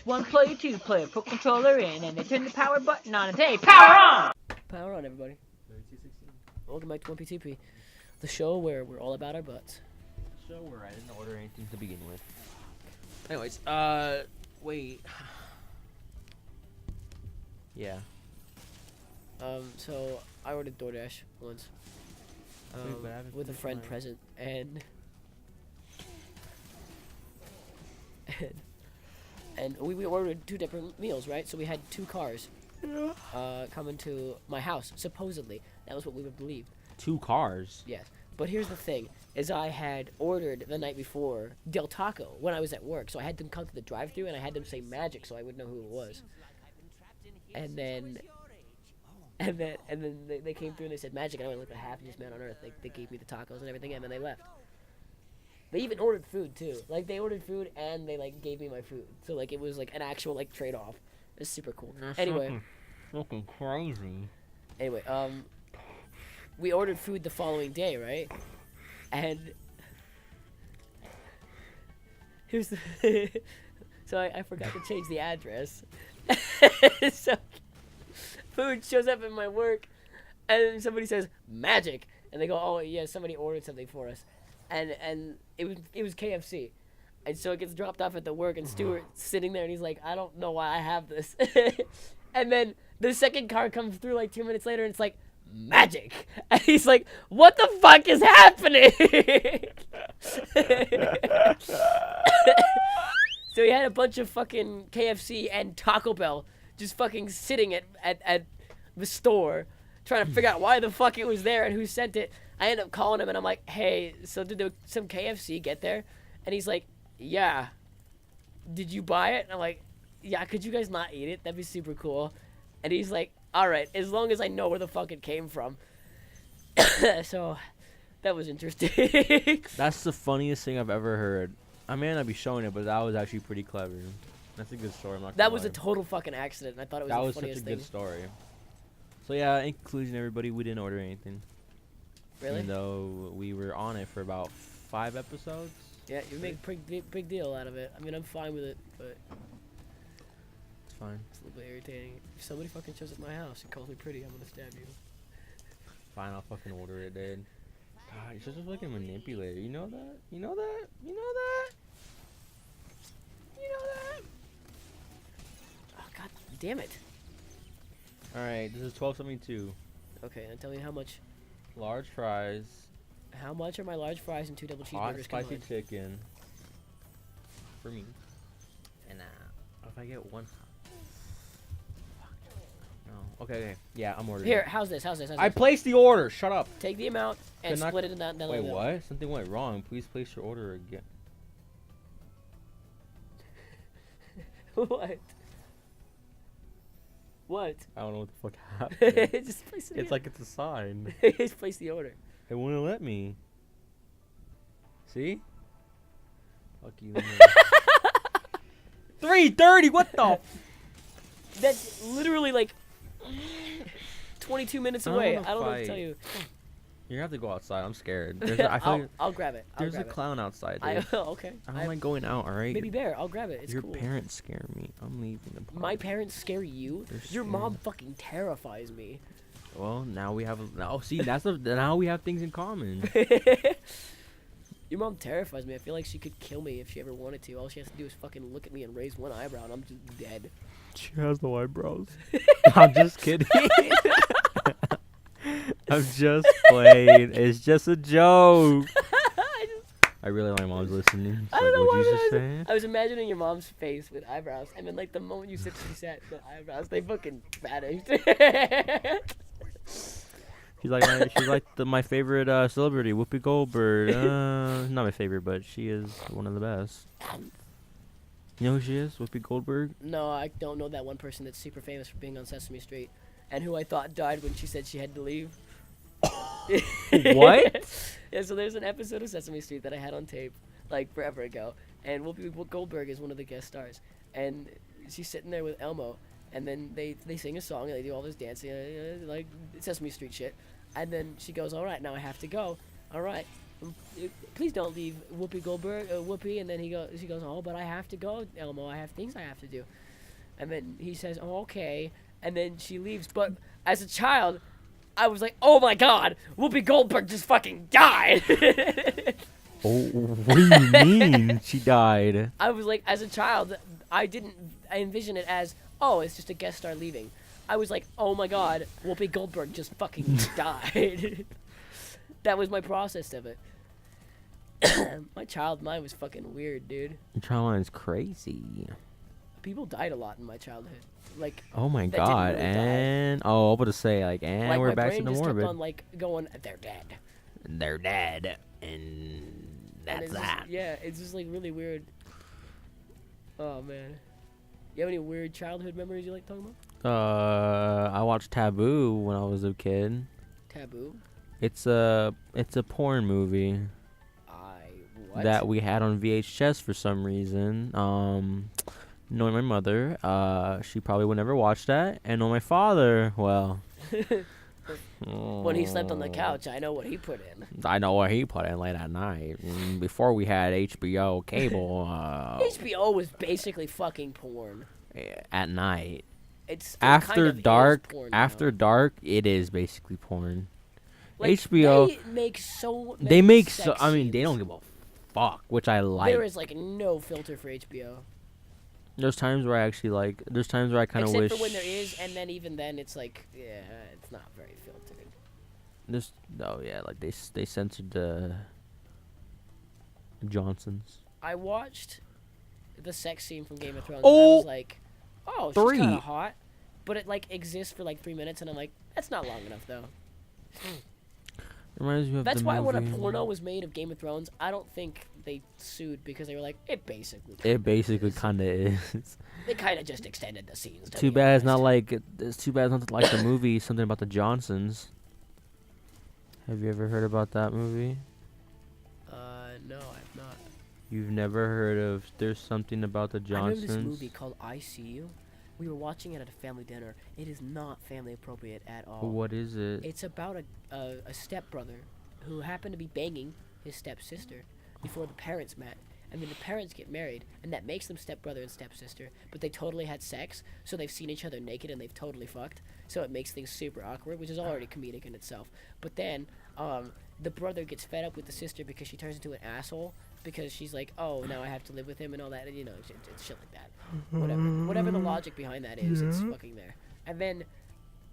1 player, 2 player, put controller in, and they turn the power button on and say, power on! Power on, everybody. Welcome back to 1PTP, the show where we're all about our butts. The show where I didn't order anything to begin with. Anyways, wait. Yeah. So I ordered DoorDash once. With a friend present, and we ordered 2 different meals, right? So we had 2 cars coming to my house, supposedly. That was what we would believe. 2 cars? Yes. But here's the thing, is I had ordered the night before Del Taco when I was at work, so I had them come to the drive-thru and I had them say magic so I would know who it was. And then they came through and they said magic, and I went like the happiest man on earth. They gave me the tacos and everything, and then they left. They even ordered food too. Like they ordered food and they like gave me my food. So like it was like an actual like trade-off. It's super cool. Anyway, fucking crazy. Anyway, we ordered food the following day, right? And here's the so I forgot to change the address. So food shows up in my work, and somebody says magic, and they go, "Oh yeah, somebody ordered something for us," and it was KFC, and so it gets dropped off at the work, and Stuart's sitting there, and he's like, "I don't know why I have this," and then the second car comes through like 2 minutes later, and it's like magic, and he's like, "What the fuck is happening?" So he had a bunch of fucking KFC and Taco Bell just fucking sitting at the store trying to figure out why the fuck it was there and who sent it. I end up calling him and I'm like, hey, so did some KFC get there? And he's like, yeah. Did you buy it? And I'm like, yeah, could you guys not eat it? That'd be super cool. And he's like, all right, as long as I know where the fuck it came from. So that was interesting. That's the funniest thing I've ever heard. I may not be showing it, but that was actually pretty clever. That's a good story. I'm not gonna That was lie. a total fucking accident, and I thought it was that the was funniest such a thing. good story. So yeah, in conclusion, everybody, we didn't order anything. Really? Even though we were on it for about 5 episodes. Yeah, you make big deal out of it. I mean, I'm fine with it, but It's fine. it's a little bit irritating. If somebody fucking shows up at my house and calls me pretty, I'm gonna stab you. Fine, I'll fucking order it, dude. God, you're such a fucking manipulator. You know that? You know that? You know that? You know that? Oh god damn it. Alright, this is 12.72. Okay, and tell me how much. Large fries. How much are my large fries and 2 double Hot cheeseburgers spicy combined? chicken. For me. And if I get one. No. Okay. Yeah, I'm ordering. Here, how's this? I placed the order. Shut up. Take the amount and Could not- split it in that. Wait, what? Something went wrong. Please place your order again. What? What? I don't know what the fuck happened. Just place it It's like it's a sign. Just place the order. It wouldn't let me. See? Fuck you. 3:30. What the? That's literally like 22 minutes I don't away. wanna I don't know what to fight. tell you. You're gonna have to go outside. I'm scared. I feel like I'll grab it. there's a clown outside. Dude. Okay. I don't like going out. All right. Baby bear, I'll grab it. It's Your cool. parents scare me. I'm leaving the park. My parents scare you? They're Your mom scared. fucking terrifies me. Well, now we have. Oh, see, now we have things in common. Your mom terrifies me. I feel like she could kill me if she ever wanted to. All she has to do is fucking look at me and raise one eyebrow, and I'm just dead. She has no eyebrows. I'm just kidding. I'm just playing. It's just a joke. I really like my mom's listening. I don't know What'd you why just say? I was imagining your mom's face with eyebrows, and then like the moment you said she said the eyebrows, they fucking vanished. She's like my favorite celebrity, Whoopi Goldberg. Not my favorite, but she is one of the best. You know who she is? Whoopi Goldberg? No, I don't know that one person that's super famous for being on Sesame Street, and who I thought died when she said she had to leave. What? Yeah, so there's an episode of Sesame Street that I had on tape, like forever ago, and Whoopi Goldberg is one of the guest stars, and she's sitting there with Elmo, and then they sing a song and they do all this dancing, like Sesame Street shit, and then she goes, all right, now I have to go, all right, Please don't leave Whoopi Goldberg, Whoopi. And then she goes, oh, but I have to go, Elmo. I have things I have to do. And then he says, oh, okay. And then she leaves. But as a child, I was like, oh my God, Whoopi Goldberg just fucking died. Oh, what do you mean she died? I was like, as a child, I envisioned it as, oh, it's just a guest star leaving. I was like, oh my God, Whoopi Goldberg just fucking died. That was my process of it. My child mind was fucking weird, dude. Your child mind is crazy. People died a lot in my childhood. Like, Oh my that didn't God, really die. and I was about to say and like we're my back to brain the just kept morbid. on like going, they're dead. They're dead, and And that's it's just- that. yeah, it's just like really weird. Oh man, you have any weird childhood memories you like talking about? I watched Taboo when I was a kid. Taboo. It's a porn movie What? that we had on VHS for some reason. Knowing my mother, she probably would never watch that, and knowing my father, well. When he slept on the couch, I know what he put in. I know what he put in late at night. Before we had HBO cable, HBO was basically fucking porn. at night. It's still After kind of is dark, porn after now. dark, it is basically porn. Like, HBO, They make so. they many make sex so. I mean, they scenes. don't give a fuck, which I like. There is like no filter for HBO. There's times where I actually like. There's times where I kind of Except wish. for when there is, and then even then, it's like, yeah, it's not very filtered. There's, oh yeah, like they censored the Johnsons. I watched the sex scene from Game of Thrones. Oh! And I was like, oh, she's 3. kind of hot, but it like exists for like 3 minutes, and I'm like, that's not long enough though. Reminds me of That's the why when a movie- porno was made of Game of Thrones, I don't think they sued because they were like, it basically. It basically is. kind of is. They kind of just extended the scenes. to Too be bad it's not honest. like. It's too bad it's not like the movie something about the Johnsons. Have you ever heard about that movie? No, I've not. You've never heard of There's Something About the I remember Johnsons? this movie called I See You. We were watching it at a family dinner. It is not family appropriate at all. What is it? It's about a stepbrother who happened to be banging his stepsister before the parents met. And then the parents get married, and that makes them stepbrother and stepsister. But they totally had sex, so they've seen each other naked and they've totally fucked. So it makes things super awkward, which is already comedic in itself. But then the brother gets fed up with the sister because she turns into an asshole because she's like, oh, now I have to live with him and all that. And, you know, it's shit like that. Whatever the logic behind that is, it's fucking there. And then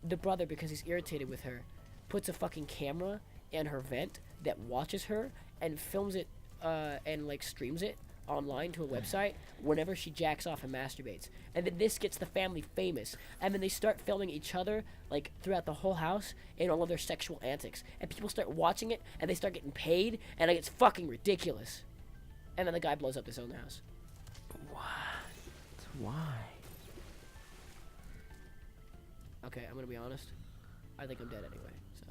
the brother, because he's irritated with her, puts a fucking camera in her vent that watches her and films it and like streams it online to a website whenever she jacks off and masturbates. And then this gets the family famous. And then they start filming each other like throughout the whole house in all of their sexual antics. And people start watching it and they start getting paid and like, it's fucking ridiculous. And then the guy blows up his own house. Why? Okay, I'm gonna be honest. I think I'm dead anyway, so.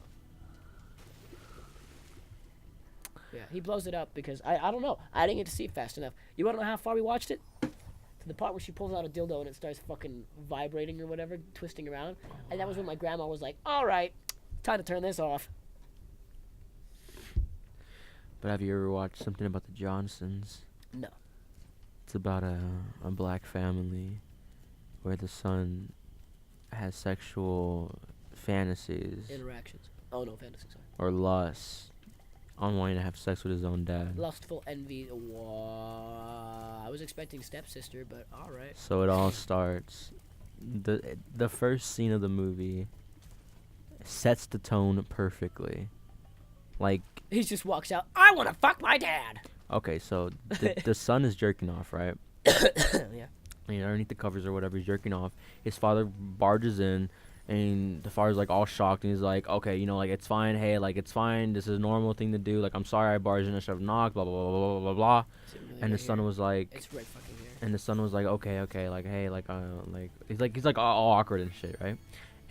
Yeah, he blows it up because I don't know. I didn't get to see it fast enough. You wanna know how far we watched it? To the part where she pulls out a dildo and it starts fucking vibrating or whatever, twisting around. And that was when my grandma was like, alright, time to turn this off. But have you ever watched something about the Johnsons? No. It's about a black family where the son has sexual fantasies Interactions. Oh no, fantasy, sorry. or lusts on wanting to have sex with his own dad. Lustful envy. I was expecting stepsister, but alright. So it all starts. The first scene of the movie sets the tone perfectly. Like, He just walks out, I wanna fuck my dad! okay, so the son is jerking off, right? Yeah. And underneath the covers or whatever, he's jerking off. His father barges in, and the father's like all shocked, and he's like, okay, you know, like, it's fine, hey, like, it's fine, this is a normal thing to do, like, I'm sorry I barged in, I should have knocked, blah, blah, blah, blah, blah, blah, blah. Is it really And the right son here? was like, It's right fucking here. and the son was like, okay, like, hey, like, he's like all awkward and shit, right?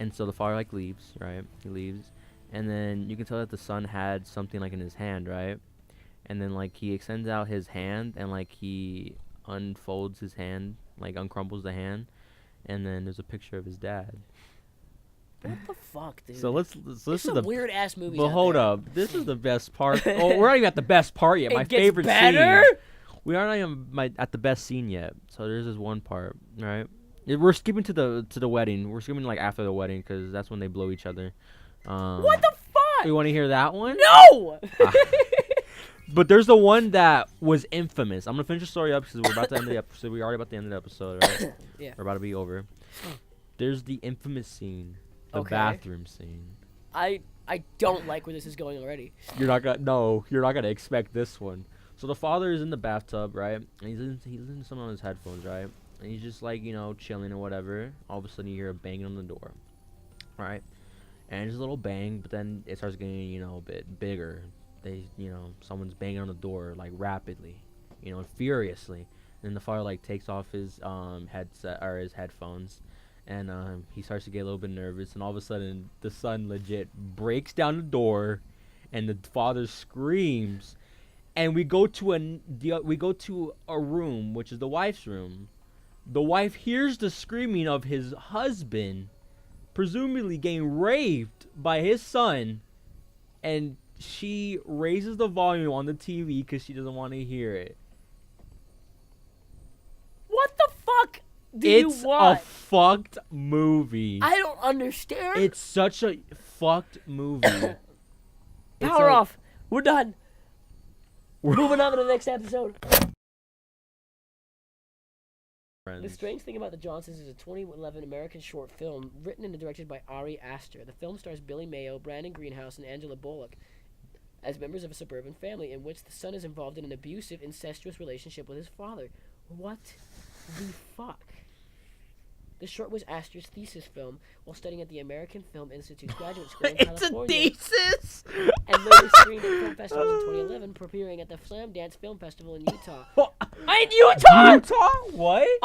And so the father, like, leaves, right? He leaves, and then you can tell that the son had something, like, in his hand, right? And then, like, he extends out his hand, and, like, he unfolds his hand, like, uncrumbles the hand, and then there's a picture of his dad. What the fuck, dude? So this This is some the. weird ass movies. But out hold there. up, this is the best part. Oh, we're not even at the best part yet. It My gets favorite better? scene. We aren't even at the best scene yet. So there's this one part, right? We're skipping to the wedding. We're skipping like after the wedding because that's when they blow each other. What the fuck? You want to hear that one? No. But there's the one that was infamous. I'm gonna finish the story up because we're about to end the episode. We're already about to end the episode, right? Yeah. We're about to be over. There's the infamous scene, the Okay. bathroom scene. I don't like where this is going already. You're not gonna expect this one. So the father is in the bathtub, right? And he's listening to someone on his headphones, right? And he's just like, chilling or whatever. All of a sudden you hear a banging on the door. Right? And it's a little bang, but then it starts getting, a bit bigger. Someone's banging on the door like rapidly, furiously. And the father like takes off his headset or his headphones, and he starts to get a little bit nervous. And all of a sudden, the son legit breaks down the door, and the father screams. And we go to a room, which is the wife's room. The wife hears the screaming of his husband, presumably getting raped by his son, and she raises the volume on the TV because she doesn't want to hear it. What the fuck do It's you want? a fucked movie. I don't understand. It's such a fucked movie. Power off. We're done. We're moving on to the next episode. The strange thing about The Johnsons is a 2011 American short film written and directed by Ari Aster. The film stars Billy Mayo, Brandon Greenhouse, and Angela Bullock as members of a suburban family in which the son is involved in an abusive, incestuous relationship with his father. What the fuck? The short was Aster's thesis film while studying at the American Film Institute's graduate school in It's California. a thesis. And later screened at film festivals in 2011, premiering at the Slam Dance Film Festival in Utah. In Utah? What?